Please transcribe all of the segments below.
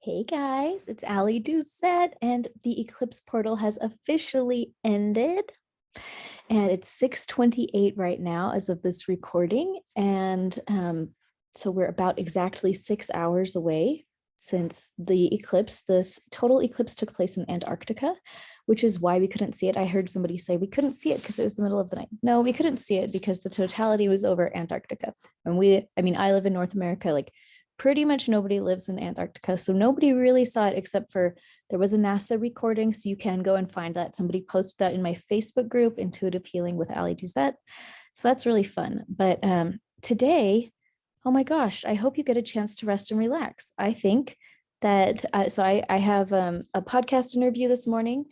Hey guys, it's Ali Doucette, and the eclipse portal has officially ended. And it's 6:28 right now as of this recording. And so we're about exactly 6 hours away since the eclipse. This total eclipse took place in Antarctica, which is why we couldn't see it. I heard somebody say we couldn't see it because it was the middle of the night. No, we couldn't see it because the totality was over Antarctica. And I live in North America, like pretty much nobody lives in Antarctica. So nobody really saw it except for there was a NASA recording. So you can go and find that. Somebody posted that in my Facebook group, Intuitive Healing with Ali Doucette. So that's really fun. But today, oh my gosh, I hope you get a chance to rest and relax. I think that, I have a podcast interview this morning,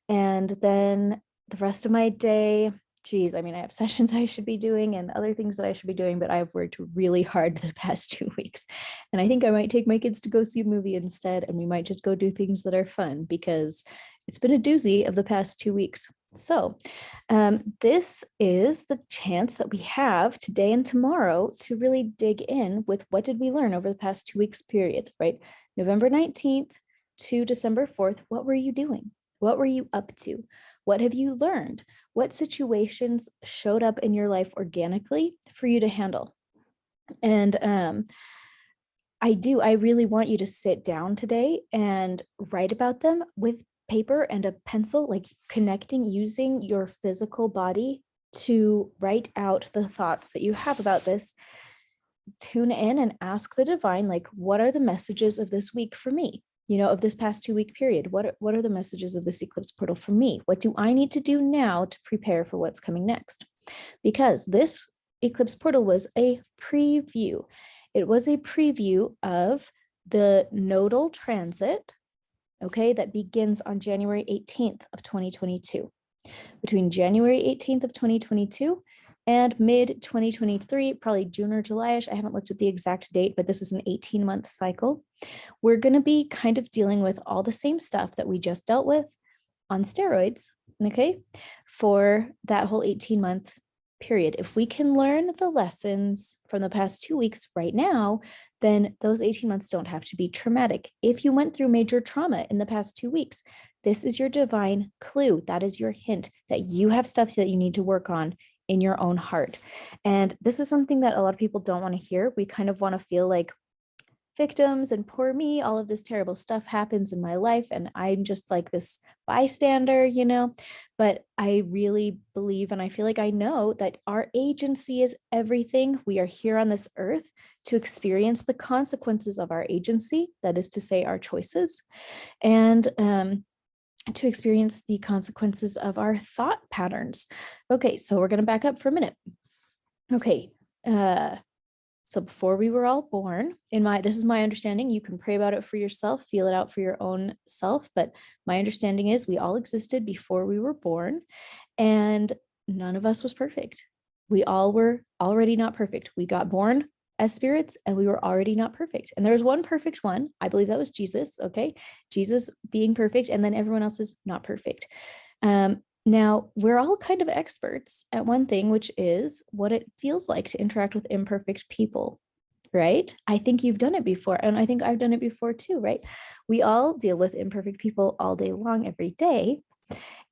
and then the rest of my day, I have sessions I should be doing and other things that I should be doing, but I've worked really hard the past 2 weeks. And I think I might take my kids to go see a movie instead, and we might just go do things that are fun because it's been a doozy of the past 2 weeks. So this is the chance that we have today and tomorrow to really dig in with what did we learn over the past 2 weeks period, right? November 19th to December 4th, what were you doing? What were you up to? What have you learned? What situations showed up in your life organically for you to handle? And I really want you to sit down today and write about them with paper and a pencil, like connecting, using your physical body to write out the thoughts that you have about this. Tune in and ask the divine, like, what are the messages of this week for me? Of this past 2 week period, what are the messages of this eclipse portal for me? What do I need to do now to prepare for what's coming next? Because this eclipse portal was a preview. It was a preview of the nodal transit, okay, that begins on January 18th of 2022. Between January 18th of 2022 and mid 2023, probably June or July-ish. I haven't looked at the exact date, but this is an 18-month cycle. We're going to be kind of dealing with all the same stuff that we just dealt with on steroids, okay, for that whole 18-month period. If we can learn the lessons from the past 2 weeks right now, then those 18 months don't have to be traumatic. If you went through major trauma in the past 2 weeks, this is your divine clue. That is your hint that you have stuff that you need to work on in your own heart. And this is something that a lot of people don't want to hear. We kind of want to feel like victims and poor me, all of this terrible stuff happens in my life and I'm just like this bystander, but I really believe, and I feel like I know, that our agency is everything. We are here on this earth to experience the consequences of our agency, that is to say our choices, and to experience the consequences of our thought patterns. Okay, so we're going to back up for a minute. Okay, so before we were all born, this is my understanding, you can pray about it for yourself, feel it out for your own self, but my understanding is we all existed before we were born, and none of us was perfect. We all were already not perfect. We got born as spirits and we were already not perfect. And there's one perfect one. I believe that was Jesus, okay? Jesus being perfect, and then everyone else is not perfect. Now, we're all kind of experts at one thing, which is what it feels like to interact with imperfect people, right? I think you've done it before, and I think I've done it before too, right? We all deal with imperfect people all day long, every day,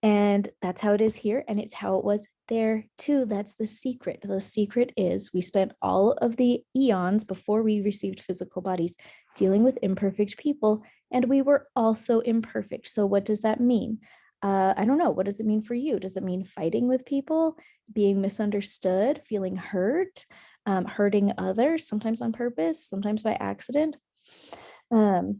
and that's how it is here, and it's how it was there too. That's the secret. The secret is we spent all of the eons before we received physical bodies dealing with imperfect people, and we were also imperfect. So what does that mean? I don't know. What does it mean for you? Does it mean fighting with people, being misunderstood, feeling hurt, hurting others, sometimes on purpose, sometimes by accident? And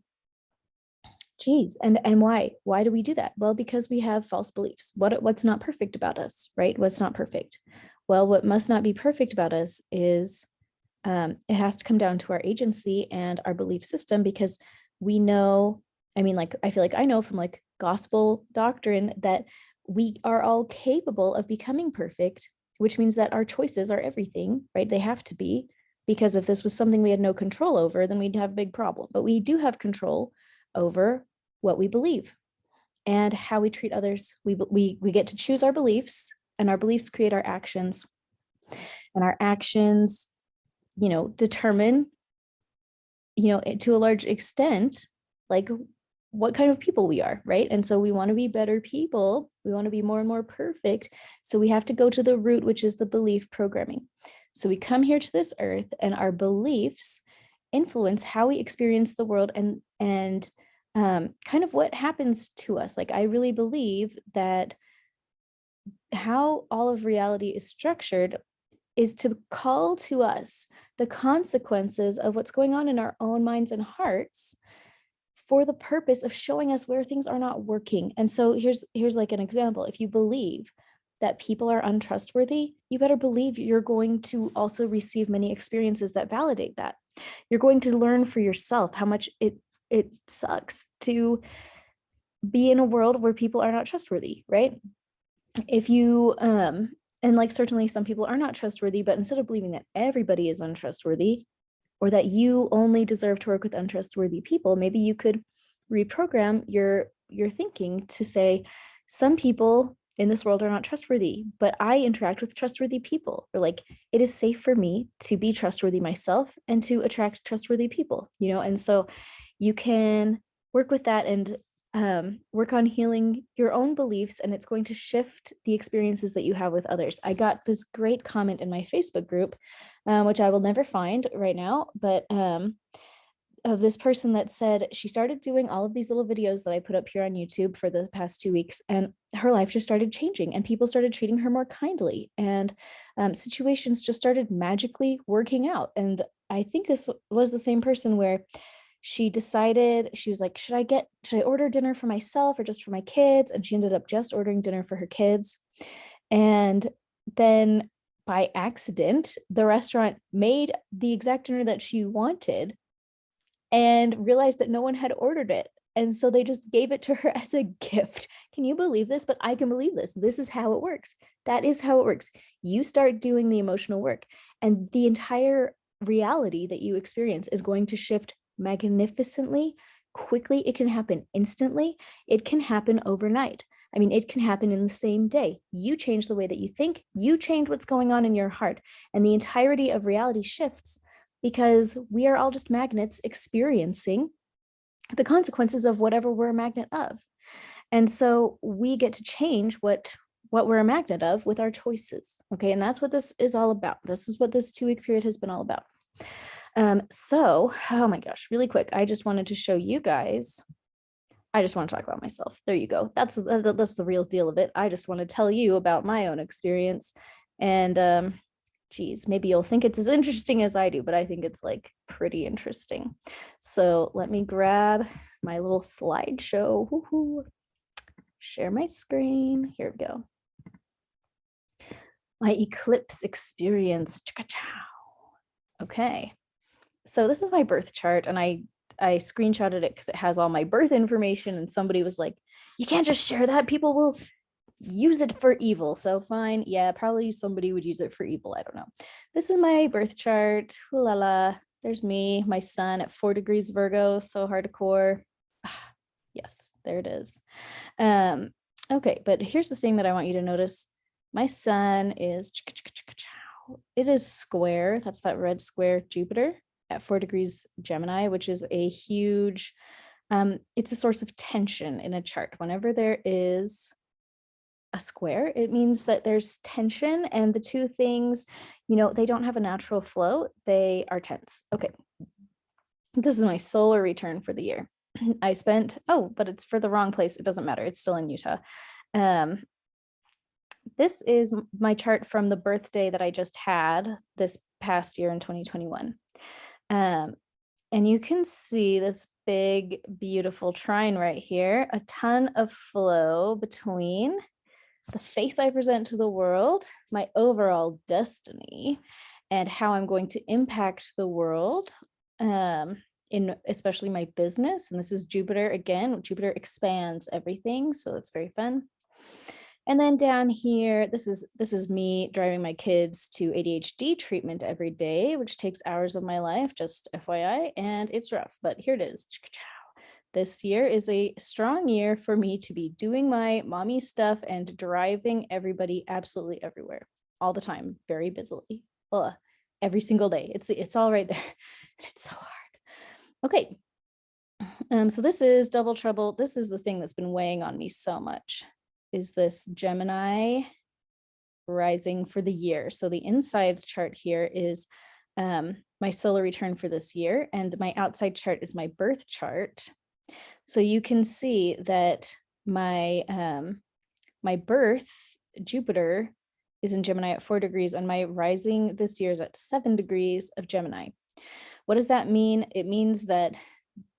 why? Why do we do that? Well, because we have false beliefs. What's not perfect about us, right? What's not perfect? Well, what must not be perfect about us is it has to come down to our agency and our belief system, because we know, I feel like I know from like gospel doctrine that we are all capable of becoming perfect, which means that our choices are everything, right? They have to be, because if this was something we had no control over, then we'd have a big problem. But we do have control over what we believe and how we treat others. We get to choose our beliefs, and our beliefs create our actions, and our actions, determine, to a large extent, like what kind of people we are, right? And so we want to be better people. We want to be more and more perfect. So we have to go to the root, which is the belief programming. So we come here to this earth, and our beliefs influence how we experience the world and kind of what happens to us. Like, I really believe that how all of reality is structured is to call to us the consequences of what's going on in our own minds and hearts for the purpose of showing us where things are not working. And so here's like an example. If you believe that people are untrustworthy, you better believe you're going to also receive many experiences that validate that. You're going to learn for yourself how much it sucks to be in a world where people are not trustworthy, right? If you and like certainly some people are not trustworthy, but instead of believing that everybody is untrustworthy, or that you only deserve to work with untrustworthy people, maybe you could reprogram your thinking to say, some people in this world are not trustworthy, but I interact with trustworthy people. Or like, it is safe for me to be trustworthy myself and to attract trustworthy people, and so you can work with that and work on healing your own beliefs, and it's going to shift the experiences that you have with others. I got this great comment in my Facebook group, which I will never find right now, but of this person that said she started doing all of these little videos that I put up here on YouTube for the past 2 weeks, and her life just started changing, and people started treating her more kindly, and situations just started magically working out. And I think this was the same person where she decided, she was like, should I order dinner for myself or just for my kids? And she ended up just ordering dinner for her kids. And then by accident, the restaurant made the exact dinner that she wanted and realized that no one had ordered it. And so they just gave it to her as a gift. Can you believe this? But I can believe this. This is how it works. That is how it works. You start doing the emotional work, and the entire reality that you experience is going to shift magnificently, quickly. It can happen instantly. It can happen overnight. I mean, it can happen in the same day. You change the way that you think, you change what's going on in your heart, and the entirety of reality shifts, because we are all just magnets experiencing the consequences of whatever we're a magnet of. And so we get to change what we're a magnet of with our choices. Okay. And that's what this is all about. This is what this 2-week period has been all about. So, oh my gosh, really quick, I just wanted to show you guys. I just want to talk about myself. There you go. That's the real deal of it. I just want to tell you about my own experience. And geez, maybe you'll think it's as interesting as I do, but I think it's like pretty interesting. So let me grab my little slideshow. Woo-hoo. Share my screen. Here we go. My eclipse experience. Okay. So this is my birth chart, and I screenshotted it because it has all my birth information, and somebody was like, you can't just share that, people will use it for evil. So fine, yeah, probably somebody would use it for evil, I don't know. This is my birth chart. Ooh la la. There's me, my sun at 4 degrees Virgo, so hardcore. Yes, there it is. Okay, but here's the thing that I want you to notice. My sun is, it is square. That's that red square Jupiter at 4 degrees Gemini, which is a huge, it's a source of tension in a chart. Whenever there is a square, it means that there's tension, and the two things, they don't have a natural flow. They are tense. Okay. This is my solar return for the year. I spent, but it's for the wrong place. It doesn't matter. It's still in Utah. This is my chart from the birthday that I just had this past year in 2021. And you can see this big, beautiful trine right here, a ton of flow between the face I present to the world, my overall destiny, and how I'm going to impact the world, in especially my business. And this is Jupiter again. Jupiter expands everything, so that's very fun. And then down here, this is me driving my kids to ADHD treatment every day, which takes hours of my life, just FYI, and it's rough, but here it is. This year is a strong year for me to be doing my mommy stuff and driving everybody absolutely everywhere, all the time, very busily. Every single day. It's all right there. It's so hard. Okay. So this is double trouble. This is the thing that's been weighing on me so much, is this Gemini rising for the year. So the inside chart here is my solar return for this year, and my outside chart is my birth chart. So you can see that my my birth Jupiter is in Gemini at 4 degrees, and my rising this year is at 7 degrees of Gemini. What does that mean? It means that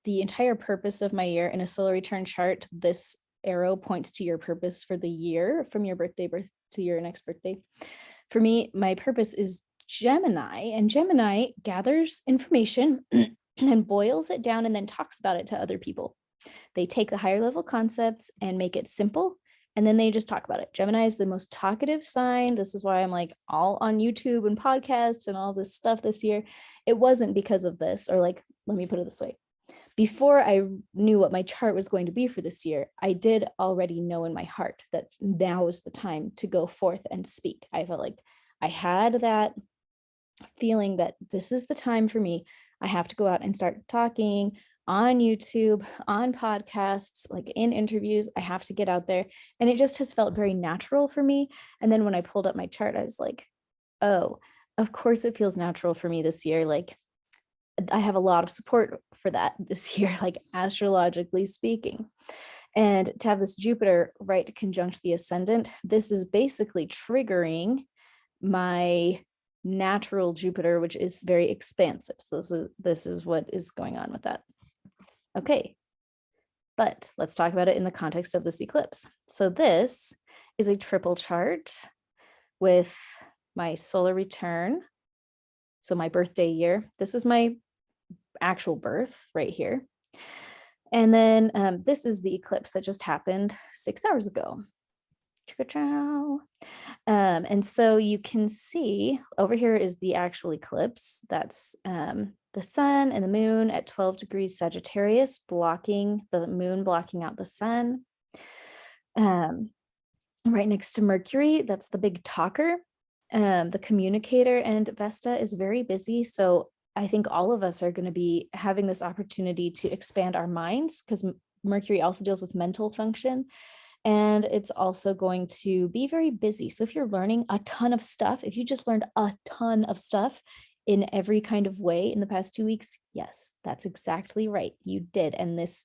the entire purpose of my year in a solar return chart, this arrow points to your purpose for the year from your birth to your next birthday. For me, my purpose is Gemini, and Gemini gathers information and boils it down and then talks about it to other people. They take the higher level concepts and make it simple, and then they just talk about it. Gemini is the most talkative sign. This is why I'm like all on YouTube and podcasts and all this stuff this year. It wasn't because of this, or like, let me put it this way. Before I knew what my chart was going to be for this year, I did already know in my heart that now is the time to go forth and speak. I felt like I had that feeling that this is the time for me. I have to go out and start talking on YouTube, on podcasts, like in interviews. I have to get out there. And it just has felt very natural for me. And then when I pulled up my chart, I was like, oh, of course it feels natural for me this year. Like, I have a lot of support for that this year, like astrologically speaking. And to have this Jupiter right conjunct the ascendant, this is basically triggering my natural Jupiter, which is very expansive. So this is what is going on with that. Okay, but let's talk about it in the context of this eclipse. So this is a triple chart with my solar return. So my birthday year, this is my actual birth right here. And then this is the eclipse that just happened 6 hours ago. And so you can see over here is the actual eclipse. That's the sun and the moon at 12 degrees Sagittarius, blocking the moon, blocking out the sun. Right next to Mercury, that's the big talker, the communicator, and Vesta is very busy. So I think all of us are going to be having this opportunity to expand our minds, because Mercury also deals with mental function. And it's also going to be very busy. So if you're learning a ton of stuff, if you just learned a ton of stuff in every kind of way in the past 2 weeks, yes, that's exactly right. You did. And this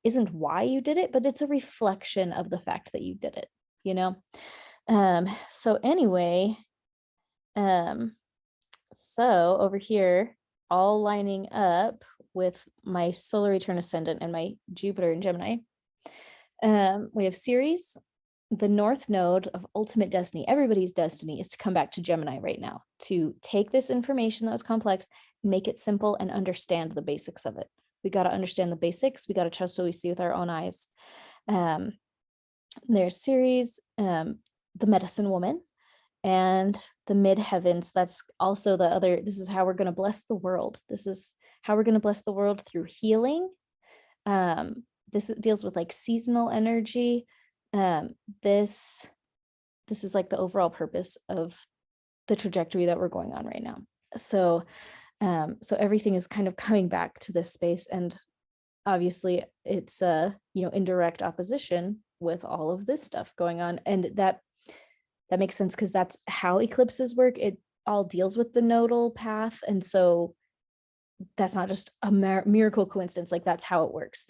isn't why you did it, but it's a reflection of the fact that you did it, you know? So anyway, so over here, all lining up with my solar return ascendant and my Jupiter in Gemini, we have Ceres, the north node of ultimate destiny. Everybody's destiny is to come back to Gemini right now, to take this information that was complex, make it simple, and understand the basics of it. We got to understand the basics. We got to trust what we see with our own eyes. There's Ceres, the medicine woman, and the mid-heavens. That's also the other, this is how we're going to bless the world. This is how we're going to bless the world through healing. This deals with like seasonal energy. This is like the overall purpose of the trajectory that we're going on right now. So everything is kind of coming back to this space, and obviously it's in direct opposition with all of this stuff going on, and that makes sense because that's how eclipses work. It all deals with the nodal path, and so that's not just a miracle coincidence. Like, that's how it works.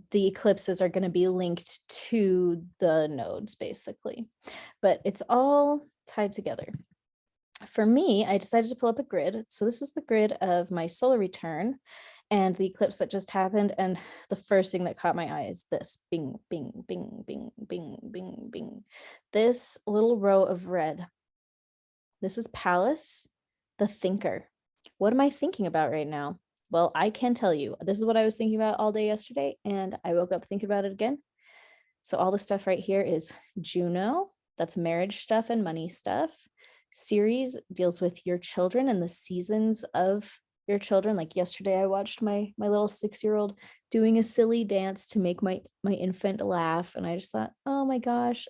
The eclipses are going to be linked to the nodes basically, but it's all tied together. For me, I decided to pull up a grid. So this is the grid of my solar return and the eclipse that just happened. And the first thing that caught my eye is this: bing, bing, bing, bing, bing, bing, bing. This little row of red. This is Pallas, the thinker. What am I thinking about right now? Well, I can tell you, this is what I was thinking about all day yesterday, and I woke up thinking about it again. So all the stuff right here is Juno, that's marriage stuff and money stuff. Ceres deals with your children and the seasons of your children. Like yesterday, I watched my little 6-year-old doing a silly dance to make my infant laugh, and I just thought, oh my gosh,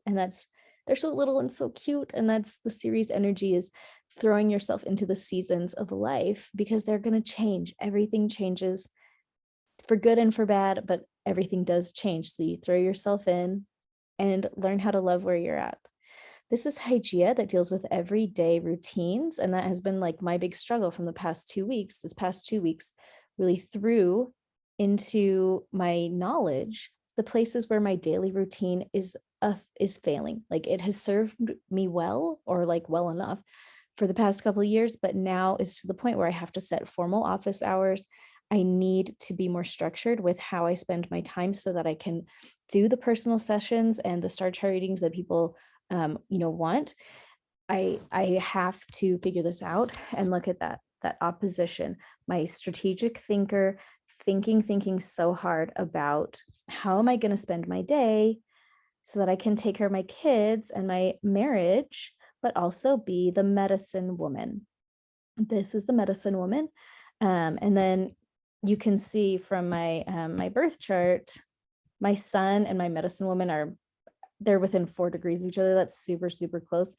and they're so little and so cute. And that's the Ceres energy, is throwing yourself into the seasons of life, because they're going to change. Everything changes. for good and for bad, but everything does change. So you throw yourself in and learn how to love where you're at. This is Hygeia that deals with everyday routines. And that has been like my big struggle from the past 2 weeks. This past 2 weeks really threw into my knowledge the places where my daily routine is failing. Like it has served me well, or like well enough for the past couple of years, but now is to the point where I have to set formal office hours. I need to be more structured with how I spend my time so that I can do the personal sessions and the star chart readings that people want. I have to figure this out and look at that opposition. My strategic thinker thinking so hard about how am I going to spend my day so that I can take care of my kids and my marriage, but also be the medicine woman. This is the medicine woman. And then you can see from my my birth chart, my sun and my medicine woman they're within 4 degrees of each other. That's super, super close.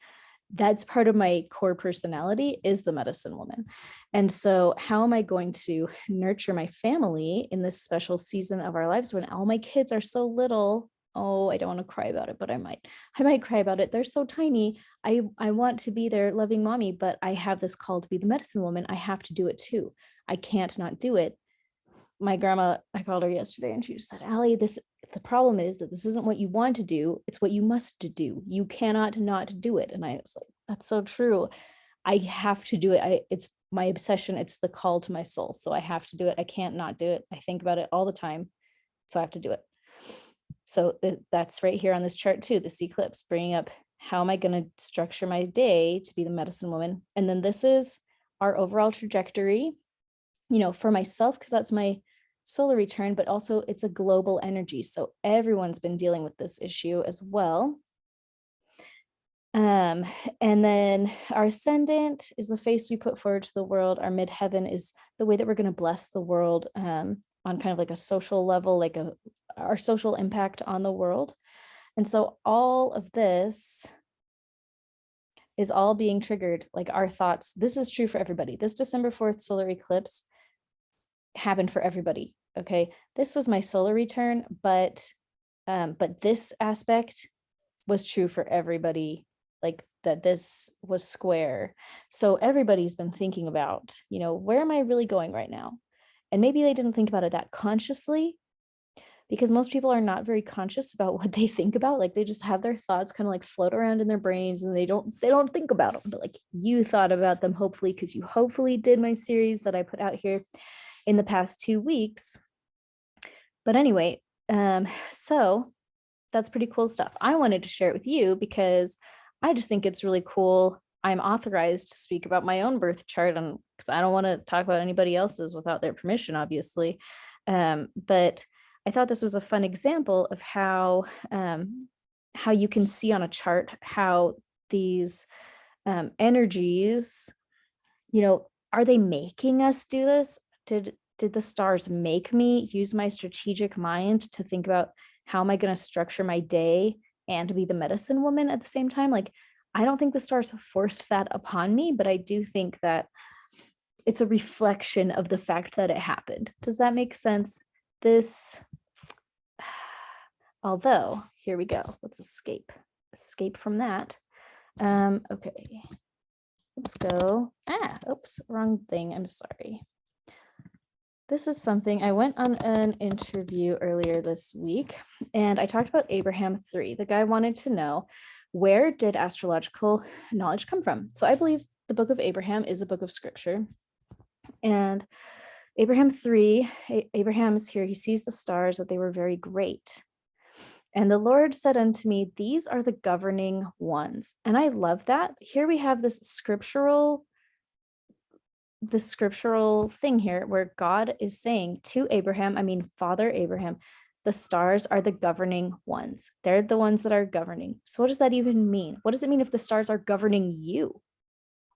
That's part of my core personality, is the medicine woman. And so how am I going to nurture my family in this special season of our lives when all my kids are so little? Oh, I don't want to cry about it, but I might cry about it. They're so tiny. I want to be their loving mommy, but I have this call to be the medicine woman. I have to do it too. I can't not do it. My grandma, I called her yesterday and she just said, Allie, the problem is that this isn't what you want to do. It's what you must do. You cannot not do it. And I was like, that's so true. I have to do it. It's my obsession. It's the call to my soul. So I have to do it. I can't not do it. I think about it all the time. So I have to do it. So that's right here on this chart too, this eclipse, bringing up how am I going to structure my day to be the medicine woman. And then this is our overall trajectory, for myself, because that's my solar return, but also it's a global energy. So everyone's been dealing with this issue as well. And then our ascendant is the face we put forward to the world. Our midheaven is the way that we're going to bless the world on kind of like a social level, like our social impact on the world. And so all of this is all being triggered, like our thoughts. This is true for everybody. This December 4th solar eclipse happened for everybody. Okay, this was my solar return, but this aspect was true for everybody, like that this was square. So everybody's been thinking about, where am I really going right now? And maybe they didn't think about it that consciously, because most people are not very conscious about what they think about. Like they just have their thoughts kind of like float around in their brains and they don't think about them. But like you thought about them, hopefully, because you hopefully did my series that I put out here in the past 2 weeks. But anyway, so that's pretty cool stuff. I wanted to share it with you because I just think it's really cool. I'm authorized to speak about my own birth chart, and because I don't want to talk about anybody else's without their permission, obviously. But I thought this was a fun example of how you can see on a chart how these energies, are they making us do this? Did the stars make me use my strategic mind to think about how am I going to structure my day and be the medicine woman at the same time? Like, I don't think the stars forced that upon me, but I do think that it's a reflection of the fact that it happened. Does that make sense? Although, here we go. Let's escape from that. Okay, let's go. Oops, wrong thing. I'm sorry. This is something I went on an interview earlier this week, and I talked about Abraham 3. The guy wanted to know, where did astrological knowledge come from? So I believe the book of Abraham is a book of scripture. And Abraham 3, Abraham is here. He sees the stars, that they were very great. And the Lord said unto me, these are the governing ones. And I love that. Here we have this scriptural thing here where God is saying to Abraham, Father Abraham, the stars are the governing ones. They're the ones that are governing. So what does that even mean? What does it mean if the stars are governing you?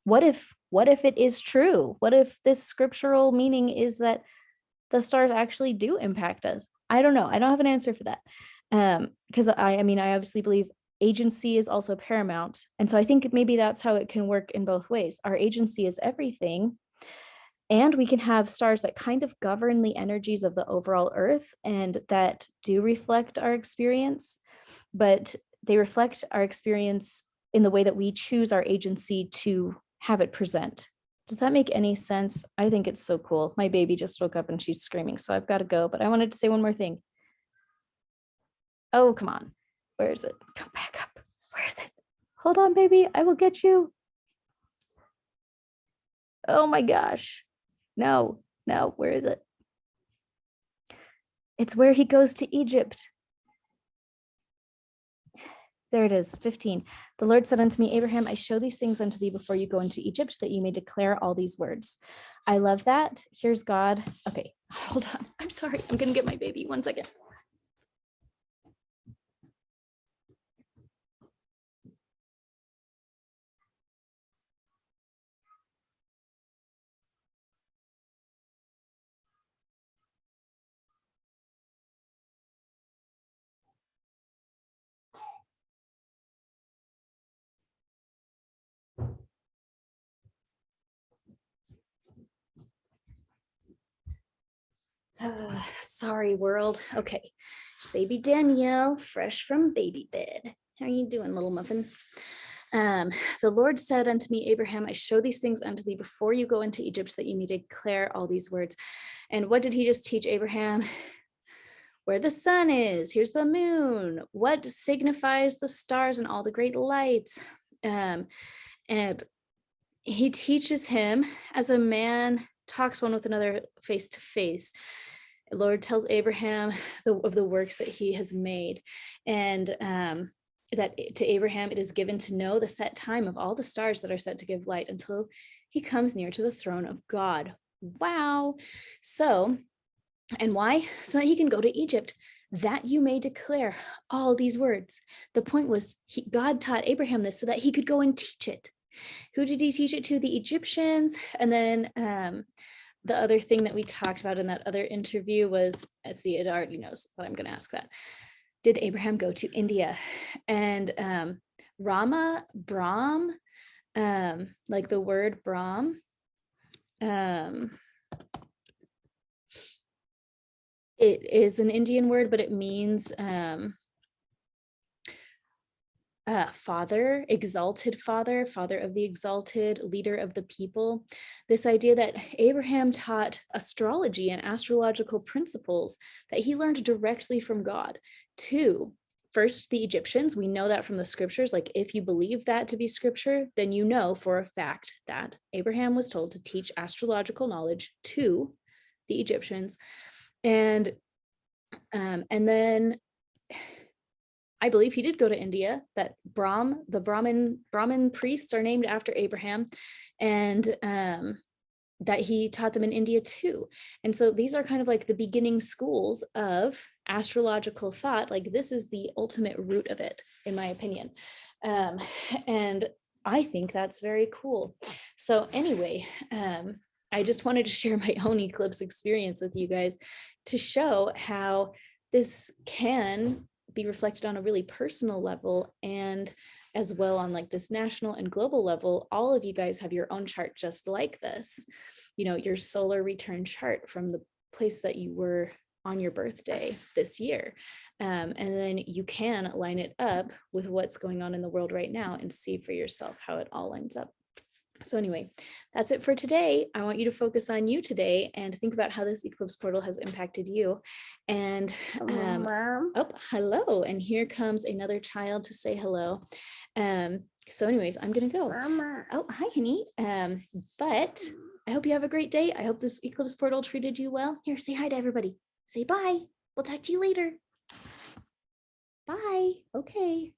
What if it is true? What if this scriptural meaning is that the stars actually do impact us? I don't know. I don't have an answer for that. Because I obviously believe agency is also paramount. And so I think maybe that's how it can work in both ways. Our agency is everything. And we can have stars that kind of govern the energies of the overall earth and that do reflect our experience, but they reflect our experience in the way that we choose our agency to have it present. Does that make any sense? I think it's so cool. My baby just woke up and she's screaming, so I've got to go, but I wanted to say one more thing. Oh, come on. Where is it? Come back up. Where is it? Hold on, baby. I will get you. Oh my gosh. No, where is it? It's where he goes to Egypt. There it is, 15. The Lord said unto me, Abraham, I show these things unto thee before you go into Egypt, that you may declare all these words. I love that. Here's God. Okay, hold on. I'm sorry. I'm going to get my baby. 1 second. Sorry, world. Okay, baby Danielle, fresh from baby bed. How are you doing, little muffin? The Lord said unto me, Abraham, I show these things unto thee before you go into Egypt, that you may declare all these words. And what did he just teach Abraham? Where the sun is, here's the moon, what signifies the stars and all the great lights. And he teaches him as a man talks one with another face to face. The Lord tells Abraham of the works that he has made, and that to Abraham it is given to know the set time of all the stars that are set to give light until he comes near to the throne of God. Wow. So, and why? So that he can go to Egypt, that you may declare all these words. The point was God taught Abraham this so that he could go and teach it. Who did he teach it to? The Egyptians. And then the other thing that we talked about in that other interview was, let's see, it already knows, but I'm going to ask that. Did Abraham go to India? And Rama, Brahm, like the word Brahm, it is an Indian word, but it means father, exalted father, father of the exalted, leader of the people. This idea that Abraham taught astrology and astrological principles that he learned directly from God to first the Egyptians. We know that from the scriptures. Like if you believe that to be scripture, then you know for a fact that Abraham was told to teach astrological knowledge to the Egyptians. And then I believe he did go to India, that the Brahmin priests are named after Abraham, and that he taught them in India too. And so these are kind of like the beginning schools of astrological thought. Like this is the ultimate root of it, in my opinion. And I think that's very cool. So anyway, I just wanted to share my own eclipse experience with you guys to show how this can be reflected on a really personal level, and as well on like this national and global level. All of you guys have your own chart just like this, you know, your solar return chart from the place that you were on your birthday this year. And then you can line it up with what's going on in the world right now and see for yourself how it all lines up. So anyway, that's it for today. I want you to focus on you today and think about how this eclipse portal has impacted you. And oh, hello. And here comes another child to say hello. So anyways, I'm gonna go. Mama. Oh, hi, honey. But I hope you have a great day. I hope this eclipse portal treated you well. Here, say hi to everybody. Say bye. We'll talk to you later. Bye. Okay.